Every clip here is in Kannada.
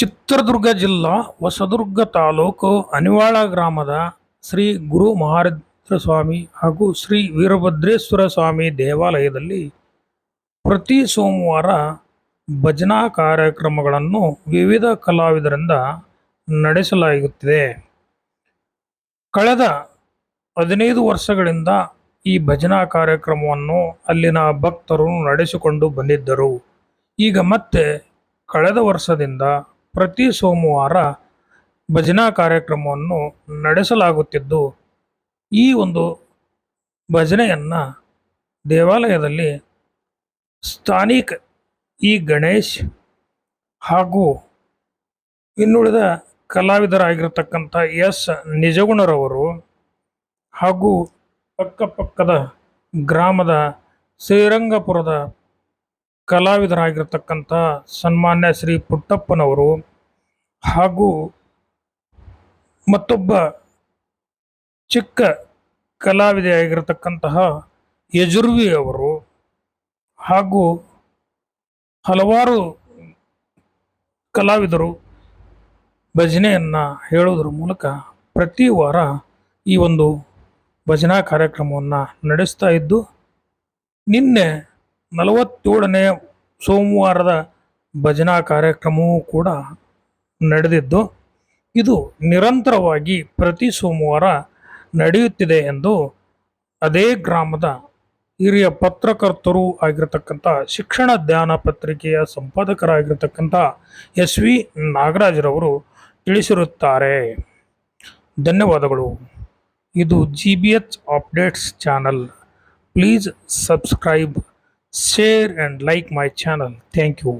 ಚಿತ್ರದುರ್ಗ ಜಿಲ್ಲಾ ಹೊಸದುರ್ಗ ತಾಲೂಕು ಅನಿವಾಳ ಗ್ರಾಮದ ಶ್ರೀ ಗುರು ಮಹಾರುದ್ರ ಸ್ವಾಮಿ ಹಾಗೂ ಶ್ರೀ ವೀರಭದ್ರೇಶ್ವರ ಸ್ವಾಮಿ ದೇವಾಲಯದಲ್ಲಿ ಪ್ರತಿ ಸೋಮವಾರ ಭಜನಾ ಕಾರ್ಯಕ್ರಮಗಳನ್ನು ವಿವಿಧ ಕಲಾವಿದರಿಂದ ನಡೆಸಲಾಗುತ್ತಿದೆ. ಕಳೆದ 15 ವರ್ಷಗಳಿಂದ ಈ ಭಜನಾ ಕಾರ್ಯಕ್ರಮವನ್ನು ಅಲ್ಲಿನ ಭಕ್ತರು ನಡೆಸಿಕೊಂಡು ಬಂದಿದ್ದರು. ಈಗ ಮತ್ತೆ ಕಳೆದ ವರ್ಷದಿಂದ ಪ್ರತಿ ಸೋಮವಾರ ಭಜನಾ ಕಾರ್ಯಕ್ರಮವನ್ನು ನಡೆಸಲಾಗುತ್ತಿದ್ದು, ಈ ಒಂದು ಭಜನೆಯನ್ನು ದೇವಾಲಯದಲ್ಲಿ ಸ್ಥಾನಿಕ ಇ ಗಣೇಶ್ ಹಾಗೂ ಇನ್ನುಳಿದ ಕಲಾವಿದರಾಗಿರ್ತಕ್ಕಂಥ ಎಸ್ ನಿಜಗುಣರವರು ಹಾಗೂ ಅಕ್ಕಪಕ್ಕದ ಗ್ರಾಮದ ಶ್ರೀರಂಗಪುರದ ಕಲಾವಿದರಾಗಿರ್ತಕ್ಕಂಥ ಸನ್ಮಾನ್ಯ ಶ್ರೀ ಪುಟ್ಟಪ್ಪನವರು ಹಾಗೂ ಮತ್ತೊಬ್ಬ ಚಿಕ್ಕ ಕಲಾವಿದೆಯಾಗಿರ್ತಕ್ಕಂತಹ ಯಜುರ್ವಿ ಅವರು ಹಾಗೂ ಹಲವಾರು ಕಲಾವಿದರು ಭಜನೆಯನ್ನು ಹೇಳುವುದರ ಮೂಲಕ ಪ್ರತಿ ವಾರ ಈ ಒಂದು ಭಜನಾ ಕಾರ್ಯಕ್ರಮವನ್ನು ನಡೆಸ್ತಾ ಇದ್ದು, ನಿನ್ನೆ 47ನೇ ಸೋಮವಾರದ ಭಜನಾ ಕಾರ್ಯಕ್ರಮವೂ ಕೂಡ ನಡೆದಿದ್ದು, ಇದು ನಿರಂತರವಾಗಿ ಪ್ರತಿ ಸೋಮವಾರ ನಡೆಯುತ್ತಿದೆ ಎಂದು ಅದೇ ಗ್ರಾಮದ ಹಿರಿಯ ಪತ್ರಕರ್ತರು ಆಗಿರತಕ್ಕಂಥ ಶಿಕ್ಷಣ ಧ್ಯಾನ ಪತ್ರಿಕೆಯ ಸಂಪಾದಕರಾಗಿರ್ತಕ್ಕಂಥ ಎಸ್ ವಿ ನಾಗರಾಜರವರು ತಿಳಿಸಿರುತ್ತಾರೆ. ಧನ್ಯವಾದಗಳು. ಇದು GBH updates channel. Please subscribe, share and like my channel. Thank you.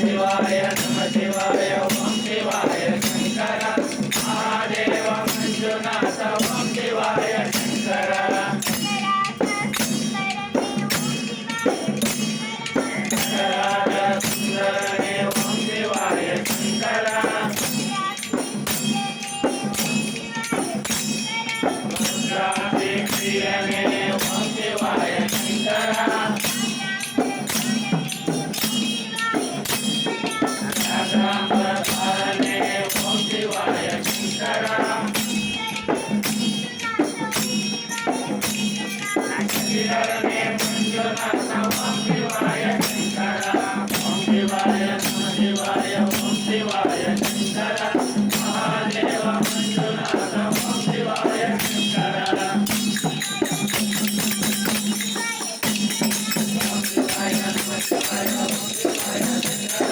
ಶಿವಾಯ ನಮ ಶಿವಾಯ ಓಂ ಶಿವಾಯ ಶಂಕರ ಮಹಾದೇವ ಮಂಜುನಾಥ ಓಂ ಶಿವಾಯ ಶಂಕರ ಸುಂದರನೇ ಓಂ ಶಿವಾಯ ಶಂಕರ ಪ್ರಿಯನೇ ಓಂ ಶಿವಾಯ ಶಂಕರ ಧಾರನೆ ಓಂ ಶಿವಾಯ ಶಂಕರ ಶ್ರೀಧರನೇ ಮಂಜುನಾಥ ಓಂ ಶಿವಾಯ ಶಂಕರ ಓಂ ಶಿವಾಯ ನಮ ಶಿವಾಯ ಓಂ ಶಿವಾಯ ಶಂಕರ ಮಹಾದೇವ ಮಂಜುನಾಥ ಓಂ ಶಿವಾಯ ಶಂಕರ ಓಂ ಶಿವಾಯ ನಮ ಶಿವಾಯ ಓಂ ಶಿವಾಯ ಶಂಕರ